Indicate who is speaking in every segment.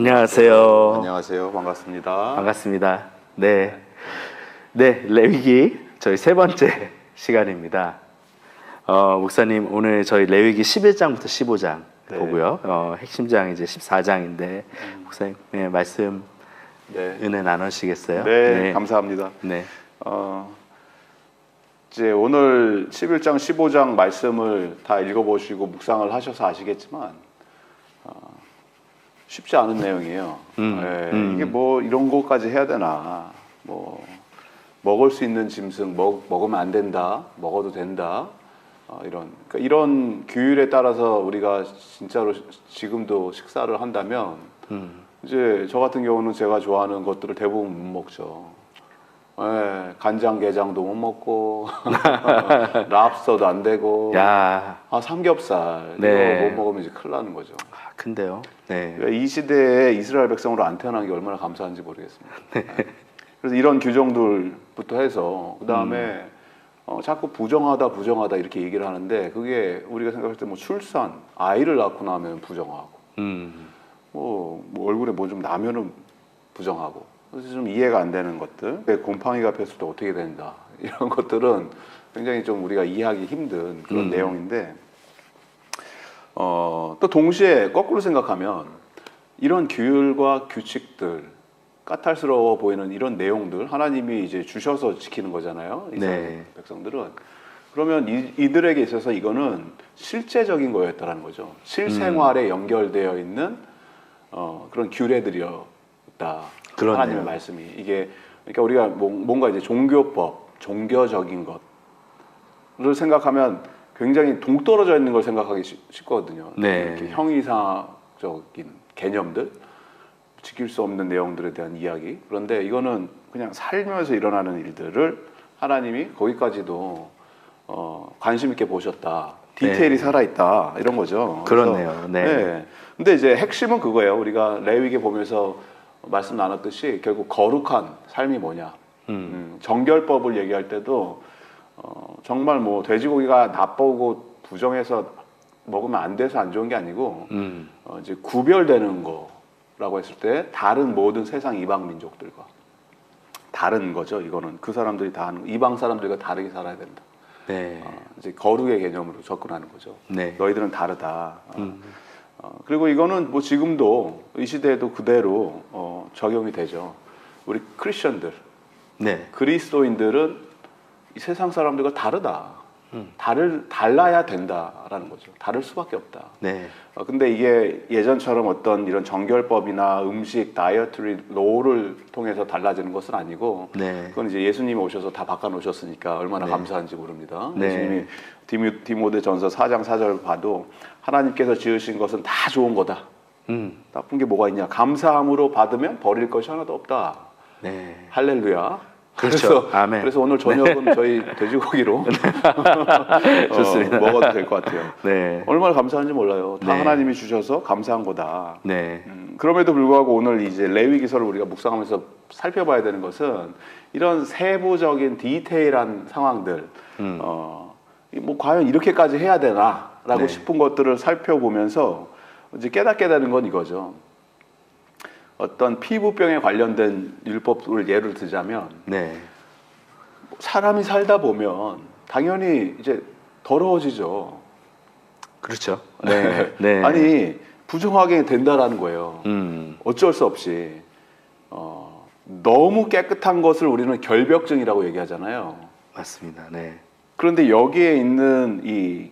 Speaker 1: 안녕하세요.
Speaker 2: 안녕하세요. 반갑습니다.
Speaker 1: 반갑습니다. 네. 네, 레위기 저희 세 번째 시간입니다. 목사님 오늘 저희 레위기 11장부터 15장
Speaker 2: 네.
Speaker 1: 보고요. 핵심장 이제 14장인데 목사님 말씀 은혜 나누시겠어요?
Speaker 2: 네, 감사합니다.
Speaker 1: 네.
Speaker 2: 이제 오늘 11장, 15장 말씀을 다 읽어보시고 묵상을 하셔서 아시겠지만 쉽지 않은 내용이에요. 이게 뭐 이런 것까지 해야 되나? 뭐 먹을 수 있는 짐승 먹으면 안 된다, 먹어도 된다. 그러니까 이런 규율에 따라서 우리가 진짜로 지금도 식사를 한다면 이제 저 같은 경우는 제가 좋아하는 것들을 대부분 못 먹죠. 간장게장도 못 먹고 랍스터도 안 되고 삼겹살 이거 못 먹으면 이제 큰일 나는 거죠.
Speaker 1: 큰데요. 네.
Speaker 2: 이 시대에 이스라엘 백성으로 안 태어난 게 얼마나 감사한지 모르겠습니다. 그래서 이런 규정들부터 해서 그 다음에 자꾸 부정하다 이렇게 얘기를 하는데 그게 우리가 생각할 때 뭐 출산, 아이를 낳고 나면 부정하고 뭐 얼굴에 뭐 좀 나면은 부정하고 그래서 좀 이해가 안 되는 것들, 곰팡이가 폈을 때 어떻게 된다 이런 것들은 굉장히 좀 우리가 이해하기 힘든 그런 내용인데 또 동시에 거꾸로 생각하면 이런 규율과 규칙들 까탈스러워 보이는 이런 내용들 하나님이 이제 주셔서 지키는 거잖아요. 이스라엘 백성들은. 그러면 이들에게 있어서 이거는 실제적인 거였다라는 거죠. 실생활에 연결되어 있는 그런 규례들이었다.
Speaker 1: 그렇네요.
Speaker 2: 하나님의 말씀이 이게 그러니까 우리가 뭔가 이제 종교법, 종교적인 것을 생각하면 굉장히 동떨어져 있는 걸 생각하기 쉽거든요. 이렇게 형이상적인 개념들, 지킬 수 없는 내용들에 대한 이야기. 그런데 이거는 그냥 살면서 일어나는 일들을 하나님이 거기까지도 관심 있게 보셨다. 디테일이 살아있다. 이런 거죠.
Speaker 1: 그렇네요.
Speaker 2: 근데 이제 핵심은 그거예요. 우리가 레위기 보면서 말씀 나눴듯이 결국 거룩한 삶이 뭐냐. 정결법을 얘기할 때도 정말 뭐 돼지고기가 나쁘고 부정해서 먹으면 안 돼서 안 좋은 게 아니고 이제 구별되는 거라고 했을 때 다른 모든 세상 이방 민족들과 다른 거죠. 이거는 그 사람들이 다 하는 이방 사람들과 다르게 살아야 된다. 이제 거룩의 개념으로 접근하는 거죠. 너희들은 다르다. 그리고 이거는 뭐 지금도 이 시대에도 그대로 적용이 되죠. 우리 크리스천들, 그리스도인들은 이 세상 사람들과 다르다. 달라야 된다라는 거죠. 다를 수밖에 없다. 근데 이게 예전처럼 어떤 이런 정결법이나 음식, 다이어트리 로우를 통해서 달라지는 것은 아니고 그건 이제 예수님이 오셔서 다 바꿔놓으셨으니까 얼마나 감사한지 모릅니다. 예수님이 디모데전서 4장 4절 봐도 하나님께서 지으신 것은 다 좋은 거다. 나쁜 게 뭐가 있냐. 감사함으로 받으면 버릴 것이 하나도 없다. 할렐루야.
Speaker 1: 그렇죠. 아멘.
Speaker 2: 그래서 오늘 저녁은 저희 돼지고기로
Speaker 1: 좋습니다.
Speaker 2: 먹어도 될 것 같아요. 얼마나 감사한지 몰라요. 다 하나님이 주셔서 감사한 거다. 그럼에도 불구하고 오늘 이제 레위기서를 우리가 묵상하면서 살펴봐야 되는 것은 이런 세부적인 디테일한 상황들, 뭐 과연 이렇게까지 해야 되나라고 싶은 것들을 살펴보면서 이제 깨닫게 되는 건 이거죠. 어떤 피부병에 관련된 율법을 예를 들자면 사람이 살다 보면 당연히 이제 더러워지죠.
Speaker 1: 그렇죠.
Speaker 2: 아니 부정하게 된다라는 거예요. 어쩔 수 없이 너무 깨끗한 것을 우리는 결벽증이라고 얘기하잖아요.
Speaker 1: 맞습니다.
Speaker 2: 그런데 여기에 있는 이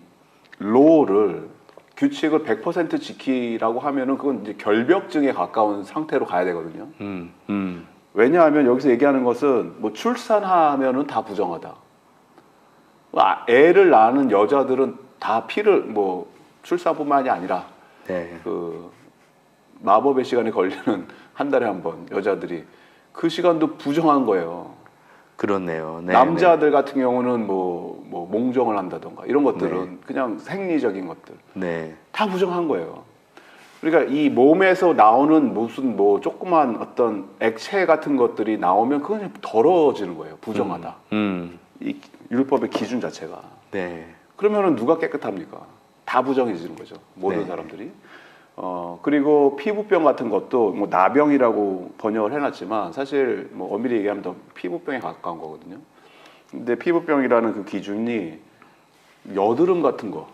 Speaker 2: 로우를 규칙을 100% 지키라고 하면은 그건 이제 결벽증에 가까운 상태로 가야 되거든요. 왜냐하면 여기서 얘기하는 것은 뭐 출산하면은 다 부정하다. 애를 낳는 여자들은 다 피를 뭐 출산뿐만이 아니라 그 마법의 시간에 걸리는 한 달에 한 번 여자들이 그 시간도 부정한 거예요.
Speaker 1: 그렇네요.
Speaker 2: 남자들 같은 경우는 뭐 몽정을 한다던가 이런 것들은 그냥 생리적인 것들 다 부정한 거예요. 그러니까 이 몸에서 나오는 무슨 뭐 조그만 어떤 액체 같은 것들이 나오면 그건 그냥 더러워지는 거예요. 부정하다. 이 율법의 기준 자체가. 그러면은 누가 깨끗합니까? 다 부정해지는 거죠. 모든 사람들이. 그리고 피부병 같은 것도 뭐 나병이라고 번역을 해놨지만 사실 뭐 엄밀히 얘기하면 더 피부병에 가까운 거거든요. 근데 피부병이라는 그 기준이 여드름 같은 거,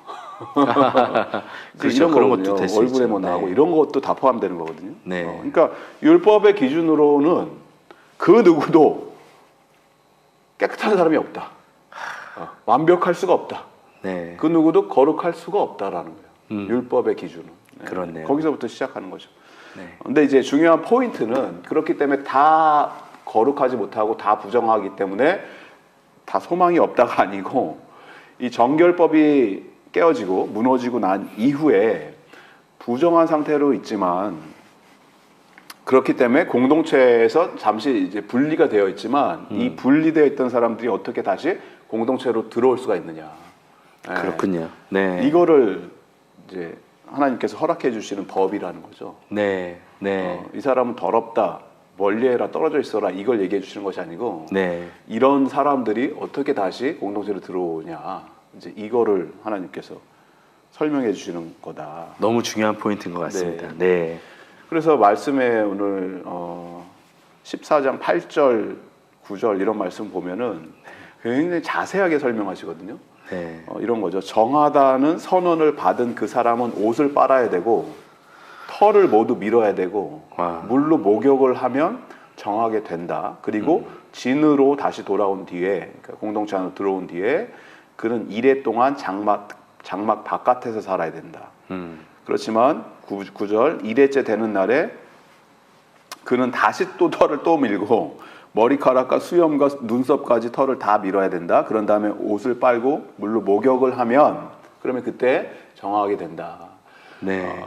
Speaker 1: 그렇죠.
Speaker 2: 이런
Speaker 1: 그런
Speaker 2: 거거든요.
Speaker 1: 것도 될수
Speaker 2: 얼굴에
Speaker 1: 있죠.
Speaker 2: 뭐 나고
Speaker 1: 네.
Speaker 2: 이런 것도 다 포함되는 거거든요.
Speaker 1: 네.
Speaker 2: 그러니까 율법의 기준으로는 그 누구도 깨끗한 사람이 없다. 완벽할 수가 없다.
Speaker 1: 네.
Speaker 2: 그 누구도 거룩할 수가 없다라는 거예요. 율법의 기준은. 네.
Speaker 1: 그렇네요.
Speaker 2: 거기서부터 시작하는 거죠.
Speaker 1: 네.
Speaker 2: 근데 이제 중요한 포인트는 그렇기 때문에 다 거룩하지 못하고 다 부정하기 때문에 다 소망이 없다가 아니고 이 정결법이 깨어지고 무너지고 난 이후에 부정한 상태로 있지만 그렇기 때문에 공동체에서 잠시 이제 분리가 되어 있지만 이 분리되어 있던 사람들이 어떻게 다시 공동체로 들어올 수가 있느냐. 네.
Speaker 1: 그렇군요. 네.
Speaker 2: 이거를 이제 하나님께서 허락해 주시는 법이라는 거죠.
Speaker 1: 네. 네.
Speaker 2: 이 사람은 더럽다, 멀리해라, 떨어져 있어라 이걸 얘기해 주시는 것이 아니고
Speaker 1: 네.
Speaker 2: 이런 사람들이 어떻게 다시 공동체로 들어오냐 이제 이거를 하나님께서 설명해 주시는 거다.
Speaker 1: 너무 중요한 포인트인 것 같습니다. 네.
Speaker 2: 그래서 말씀에 오늘 14장 8절, 9절 이런 말씀 보면은 굉장히 자세하게 설명하시거든요.
Speaker 1: 네.
Speaker 2: 이런 거죠. 정하다는 선언을 받은 그 사람은 옷을 빨아야 되고 털을 모두 밀어야 되고
Speaker 1: 와.
Speaker 2: 물로 목욕을 하면 정하게 된다. 그리고 진으로 다시 돌아온 뒤에 그러니까 공동체 안으로 들어온 뒤에 그는 이래 동안 장막 바깥에서 살아야 된다. 그렇지만 9절 이래째 되는 날에 그는 다시 또 털을 또 밀고 머리카락과 수염과 눈썹까지 털을 다 밀어야 된다. 그런 다음에 옷을 빨고 물로 목욕을 하면 그러면 그때 정하게 된다.
Speaker 1: 네.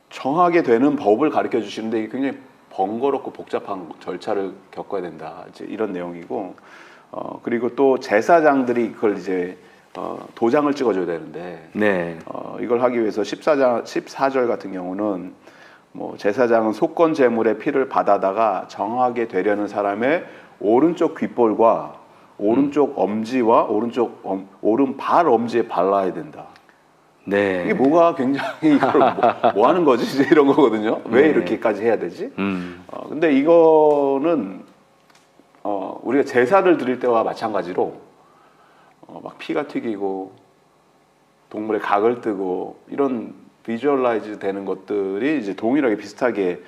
Speaker 2: 정하게 되는 법을 가르쳐 주시는데 이게 굉장히 번거롭고 복잡한 절차를 겪어야 된다. 이제 이런 내용이고 그리고 또 제사장들이 그걸 이제 도장을 찍어줘야 되는데
Speaker 1: 네.
Speaker 2: 이걸 하기 위해서 14절 같은 경우는 뭐 제사장은 속건 제물의 피를 받아다가 정하게 되려는 사람의 오른쪽 귓볼과 오른쪽 엄지와 오른 발 엄지에 발라야 된다.
Speaker 1: 네.
Speaker 2: 이게 뭐가 굉장히 이걸 뭐 하는 거지? 이제 이런 거거든요. 왜
Speaker 1: 네.
Speaker 2: 이렇게까지 해야 되지? 근데 이거는 우리가 제사를 드릴 때와 마찬가지로 막 피가 튀기고 동물의 각을 뜨고 이런 비주얼라이즈 되는 것들이 이제 동일하게 비슷하게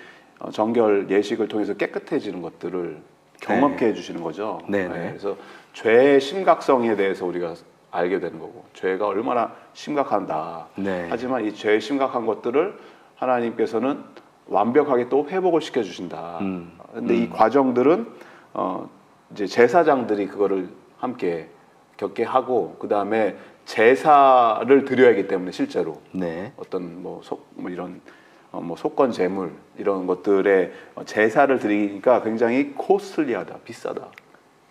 Speaker 2: 정결 예식을 통해서 깨끗해지는 것들을 경험케 해주시는 거죠.
Speaker 1: 네.
Speaker 2: 그래서 죄의 심각성에 대해서 우리가 알게 되는 거고 죄가 얼마나 심각한다.
Speaker 1: 네.
Speaker 2: 하지만 이 죄의 심각한 것들을 하나님께서는 완벽하게 또 회복을 시켜주신다. 근데 이 과정들은 이제 제사장들이 그거를 함께 겪게 하고 그 다음에 제사를 드려야 하기 때문에 실제로
Speaker 1: 네.
Speaker 2: 어떤 이런 속건 제물 이런 것들의 제사를 드리니까 굉장히 코스틀리하다, 비싸다.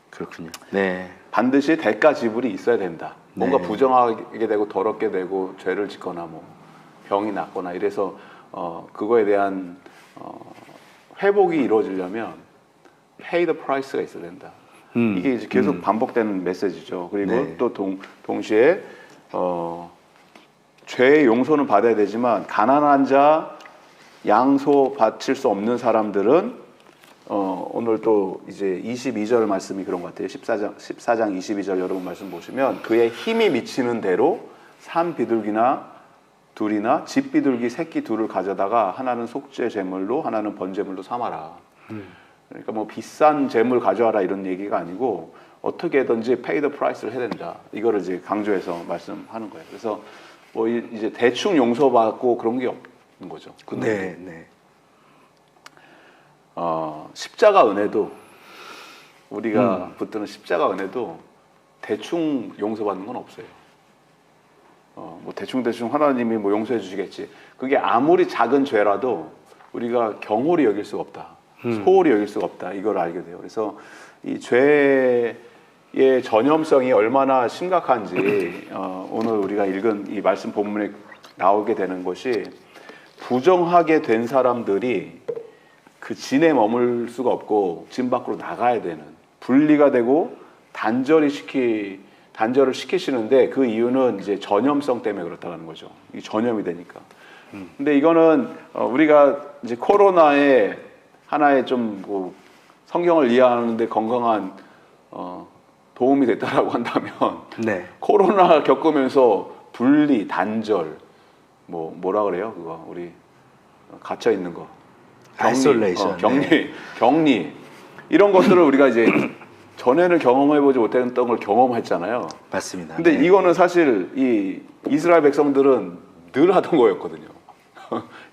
Speaker 1: 그렇군요. 네.
Speaker 2: 반드시 대가 지불이 있어야 된다. 뭔가
Speaker 1: 네.
Speaker 2: 부정하게 되고 더럽게 되고 죄를 짓거나 뭐 병이 났거나 이래서 그거에 대한 회복이 이루어지려면 pay the price가 있어야 된다. 이게 이제 계속 반복되는 메시지죠. 그리고
Speaker 1: 네.
Speaker 2: 또 동시에 죄의 용서는 받아야 되지만 가난한 자, 양소 바칠 수 없는 사람들은 오늘 또 이제 22절 말씀이 그런 것 같아요. 14장 22절 여러분 말씀 보시면 그의 힘이 미치는 대로 산 비둘기나 둘이나 집 비둘기 새끼 둘을 가져다가 하나는 속죄 제물로 하나는 번제물로 삼아라. 그러니까 뭐 비싼 제물 가져와라 이런 얘기가 아니고 어떻게든지 pay the price를 해야 된다. 이거를 이제 강조해서 말씀하는 거예요. 그래서 뭐 이제 대충 용서받고 그런 게 없는 거죠.
Speaker 1: 네. 네.
Speaker 2: 십자가 은혜도 우리가 붙드는 십자가 은혜도 대충 용서받는 건 없어요. 뭐 대충 하나님이 뭐 용서해 주시겠지. 그게 아무리 작은 죄라도 우리가 경홀히 여길 수가 없다. 소홀히 여길 수가 없다. 이걸 알게 돼요. 그래서 이 죄의 전염성이 얼마나 심각한지 오늘 우리가 읽은 이 말씀 본문에 나오게 되는 것이 부정하게 된 사람들이 그 진에 머물 수가 없고 진 밖으로 나가야 되는 분리가 되고 단절을 시키시는데 그 이유는 이제 전염성 때문에 그렇다는 거죠. 이 전염이 되니까. 근데 이거는 우리가 이제 코로나의 하나의 좀 뭐 성경을 이해하는데 건강한 도움이 됐다라고 한다면
Speaker 1: 네.
Speaker 2: 코로나 겪으면서 분리, 단절, 뭐라 그래요? 그거 우리 갇혀 있는 거,
Speaker 1: 아이솔레이션,
Speaker 2: 격리 이런 것들을 우리가 이제 전에는 경험해보지 못했던 걸 경험했잖아요.
Speaker 1: 맞습니다.
Speaker 2: 근데
Speaker 1: 네.
Speaker 2: 이거는 사실 이 이스라엘 백성들은 늘 하던 거였거든요.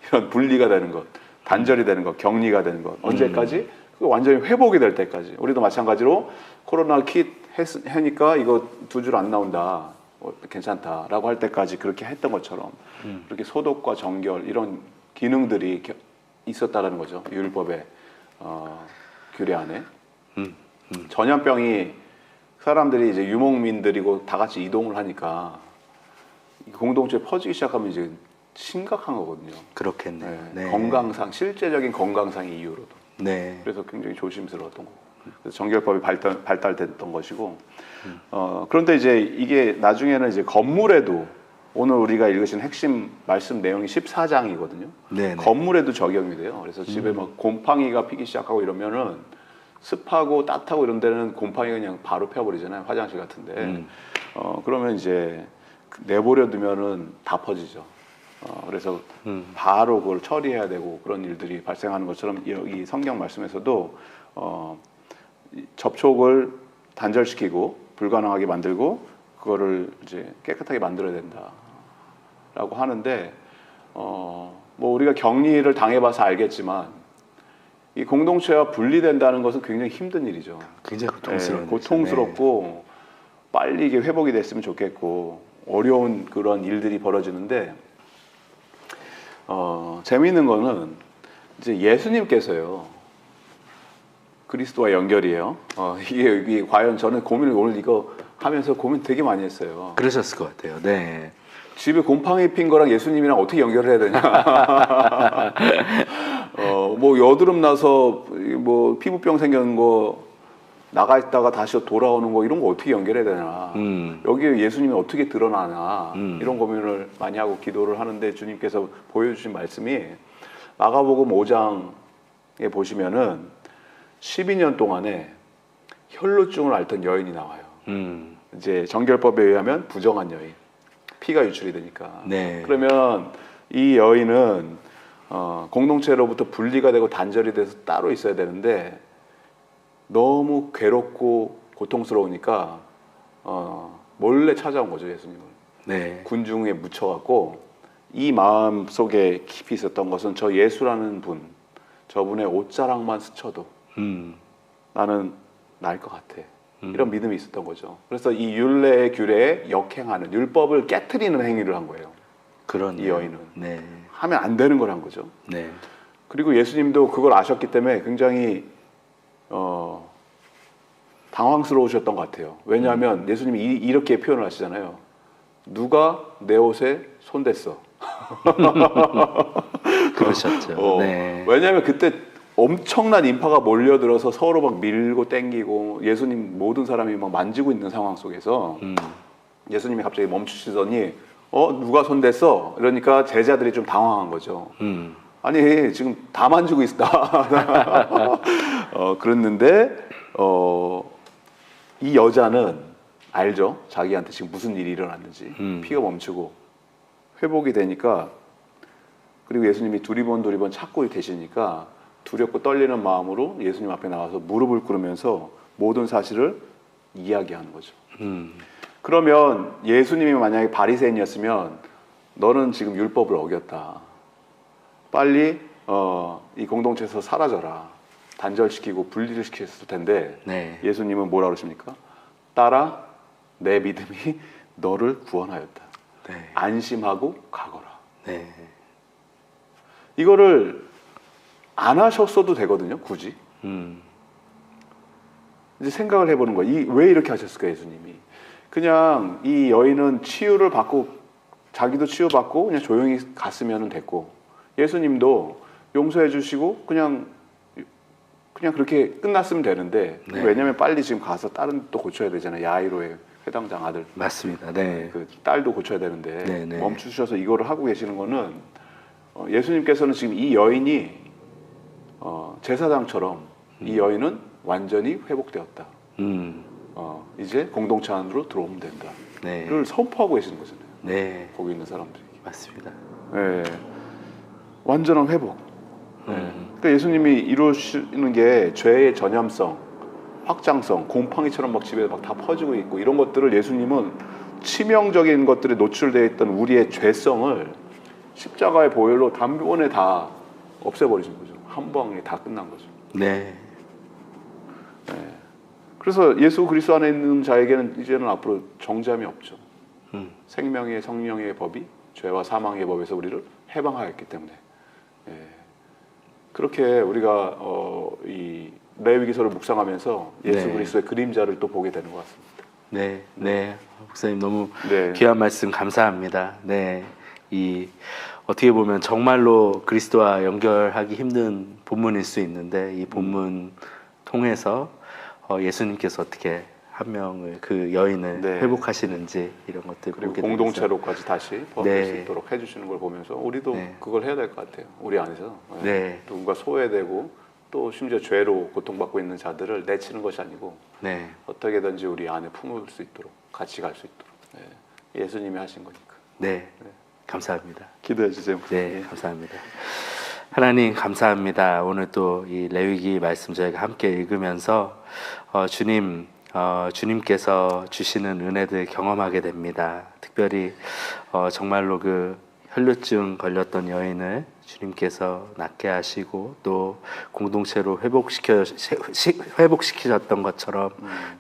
Speaker 2: 이런 분리가 되는 것, 단절이 되는 것, 격리가 되는 것. 언제까지? 그 완전히 회복이 될 때까지. 우리도 마찬가지로 코로나 킷 하니까 이거 2줄 안 나온다. 괜찮다라고 할 때까지 그렇게 했던 것처럼 그렇게 소독과 정결 이런 기능들이 있었다라는 거죠. 율법의 규례 안에. 전염병이 사람들이 이제 유목민들이고 다 같이 이동을 하니까 공동체에 퍼지기 시작하면 이제 심각한 거거든요.
Speaker 1: 그렇겠네요.
Speaker 2: 네.
Speaker 1: 네.
Speaker 2: 건강상, 실제적인 건강상의 이유로도.
Speaker 1: 네.
Speaker 2: 그래서 굉장히 조심스러웠던 거고. 그래서 정결법이 발달됐던 것이고. 그런데 이제 이게 나중에는 이제 건물에도 오늘 우리가 읽으신 핵심 말씀 내용이 14장이거든요.
Speaker 1: 네.
Speaker 2: 건물에도 적용이 돼요. 그래서 집에 막 곰팡이가 피기 시작하고 이러면은 습하고 따뜻하고 이런 데는 곰팡이가 그냥 바로 펴버리잖아요. 화장실 같은데. 그러면 이제 내버려 두면은 다 퍼지죠. 그래서 바로 그걸 처리해야 되고 그런 일들이 발생하는 것처럼 여기 성경 말씀에서도 접촉을 단절시키고 불가능하게 만들고 그거를 이제 깨끗하게 만들어야 된다라고 하는데 뭐 우리가 격리를 당해봐서 알겠지만 이 공동체와 분리된다는 것은 굉장히 힘든 일이죠.
Speaker 1: 굉장히 고통스러운.
Speaker 2: 네, 고통스럽고 빨리 이게 회복이 됐으면 좋겠고 어려운 그런 일들이 벌어지는데 재미있는 거는 이제 예수님께서요 그리스도와 연결이에요. 이게 과연 저는 고민을 오늘 이거 하면서 고민 되게 많이 했어요.
Speaker 1: 그러셨을 것 같아요. 네.
Speaker 2: 집에 곰팡이 핀 거랑 예수님이랑 어떻게 연결을 해야 되냐? 뭐 여드름 나서 뭐 피부병 생기는 거 나가 있다가 다시 돌아오는 거 이런 거 어떻게 연결해야 되나? 여기에 예수님이 어떻게 드러나나? 이런 고민을 많이 하고 기도를 하는데 주님께서 보여주신 말씀이 마가복음 5장에 보시면은 12년 동안에 혈루증을 앓던 여인이 나와요. 이제 정결법에 의하면 부정한 여인. 피가 유출이 되니까.
Speaker 1: 네.
Speaker 2: 그러면 이 여인은 공동체로부터 분리가 되고 단절이 돼서 따로 있어야 되는데 너무 괴롭고 고통스러우니까 몰래 찾아온 거죠, 예수님을.
Speaker 1: 네.
Speaker 2: 군중에 묻혀갖고 이 마음 속에 깊이 있었던 것은 저 예수라는 분, 저분의 옷자락만 스쳐도 나는 나을 것 같아. 이런 믿음이 있었던 거죠. 그래서 이 율례의 규례에 역행하는 율법을 깨트리는 행위를 한 거예요.
Speaker 1: 그런
Speaker 2: 이 여인은
Speaker 1: 네.
Speaker 2: 하면 안 되는 걸 한 거죠.
Speaker 1: 네.
Speaker 2: 그리고 예수님도 그걸 아셨기 때문에 굉장히 당황스러우셨던 것 같아요. 왜냐하면 예수님이 이렇게 표현을 하시잖아요. 누가 내 옷에 손댔어?
Speaker 1: 그러셨죠. 네.
Speaker 2: 왜냐하면 그때 엄청난 인파가 몰려들어서 서로 막 밀고 땡기고 예수님 모든 사람이 막 만지고 있는 상황 속에서 예수님이 갑자기 멈추시더니 누가 손댔어? 이러니까 제자들이 좀 당황한 거죠. 아니 지금 다 만지고 있다. 그랬는데 이 여자는 알죠. 자기한테 지금 무슨 일이 일어났는지. 피가 멈추고 회복이 되니까 그리고 예수님이 두리번 찾고 계시니까 두렵고 떨리는 마음으로 예수님 앞에 나와서 무릎을 꿇으면서 모든 사실을 이야기하는 거죠. 그러면 예수님이 만약에 바리새인이었으면 너는 지금 율법을 어겼다. 빨리 이 공동체에서 사라져라. 단절시키고 분리를 시켰을 텐데
Speaker 1: 네.
Speaker 2: 예수님은 뭐라 그러십니까? 딸아, 내 믿음이 너를 구원하였다.
Speaker 1: 네.
Speaker 2: 안심하고 가거라.
Speaker 1: 네.
Speaker 2: 이거를 안 하셨어도 되거든요, 굳이. 이제 생각을 해보는 거예요. 왜 이렇게 하셨을까, 예수님이? 그냥 이 여인은 치유를 받고, 자기도 치유받고, 그냥 조용히 갔으면 됐고, 예수님도 용서해 주시고, 그냥 그렇게 끝났으면 되는데,
Speaker 1: 네.
Speaker 2: 왜냐면 빨리 지금 가서 다른 또 고쳐야 되잖아요. 야이로의 회당장 아들.
Speaker 1: 맞습니다. 네.
Speaker 2: 그 딸도 고쳐야 되는데,
Speaker 1: 네, 네.
Speaker 2: 멈추셔서 이거를 하고 계시는 거는 예수님께서는 지금 이 여인이 제사장처럼 이 여인은 완전히 회복되었다. 이제 공동체 안으로 들어오면 된다.
Speaker 1: 네.
Speaker 2: 를 선포하고 계시는 거잖아요.
Speaker 1: 네.
Speaker 2: 거기 있는 사람들이.
Speaker 1: 맞습니다.
Speaker 2: 네. 완전한 회복. 그러니까 예수님이 이루시는 게 죄의 전염성, 확장성, 곰팡이처럼 막 집에 막 다 퍼지고 있고 이런 것들을 예수님은 치명적인 것들에 노출되어 있던 우리의 죄성을 십자가의 보혈로 단번에 다 없애버리신 거죠. 한 방에 다 끝난 거죠.
Speaker 1: 네.
Speaker 2: 네. 그래서 예수 그리스도 안에 있는 자에게는 이제는 앞으로 정죄함이 없죠. 생명의 성령의 법이 죄와 사망의 법에서 우리를 해방하였기 때문에. 예. 그렇게 우리가 이 레위기서를 묵상하면서 예수
Speaker 1: 네.
Speaker 2: 그리스도의 그림자를 또 보게 되는 것 같습니다.
Speaker 1: 네, 네, 목사님 너무
Speaker 2: 네.
Speaker 1: 귀한 말씀 감사합니다. 네, 이 어떻게 보면 정말로 그리스도와 연결하기 힘든 본문일 수 있는데 이 본문 통해서 예수님께서 어떻게 한 명을 그 여인을
Speaker 2: 네.
Speaker 1: 회복하시는지 이런 것들
Speaker 2: 그리고
Speaker 1: 보게
Speaker 2: 공동체로까지 다시 포함될
Speaker 1: 네.
Speaker 2: 수 있도록 해주시는 걸 보면서 우리도
Speaker 1: 네.
Speaker 2: 그걸 해야 될 것 같아요. 우리 안에서
Speaker 1: 네.
Speaker 2: 누군가 소외되고 또 심지어 죄로 고통받고 있는 자들을 내치는 것이 아니고
Speaker 1: 네,
Speaker 2: 어떻게든지 우리 안에 품을 수 있도록 같이 갈 수 있도록 예수님이 하신 거니까.
Speaker 1: 네, 감사합니다.
Speaker 2: 기도해 주세요.
Speaker 1: 네, 감사합니다. 하나님 감사합니다. 오늘 또 이 레위기 말씀 저희가 함께 읽으면서 주님, 주님께서 주시는 은혜들 경험하게 됩니다. 특별히 정말로 그 혈루증 걸렸던 여인을 주님께서 낫게 하시고 또 공동체로 회복시키셨던 것처럼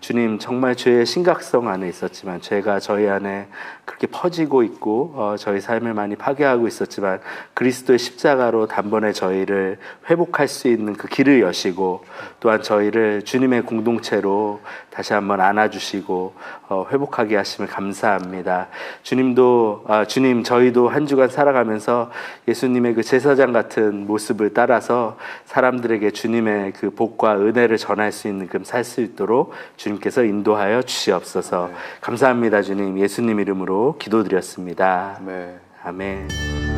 Speaker 1: 주님 정말 죄의 심각성 안에 있었지만 죄가 저희 안에 그렇게 퍼지고 있고 저희 삶을 많이 파괴하고 있었지만 그리스도의 십자가로 단번에 저희를 회복할 수 있는 그 길을 여시고 또한 저희를 주님의 공동체로 다시 한번 안아주시고 회복하게 하심을 감사합니다. 주님도 주님 저희도 한 주간 살아가면서 예수님의 그 제사장 같은 모습을 따라서 사람들에게 주님의 그 복과 은혜를 전할 수 있는 그 살 수 있도록 주님께서 인도하여 주시옵소서. 감사합니다. 주님 예수님 이름으로 기도드렸습니다.
Speaker 2: 네.
Speaker 1: 아멘.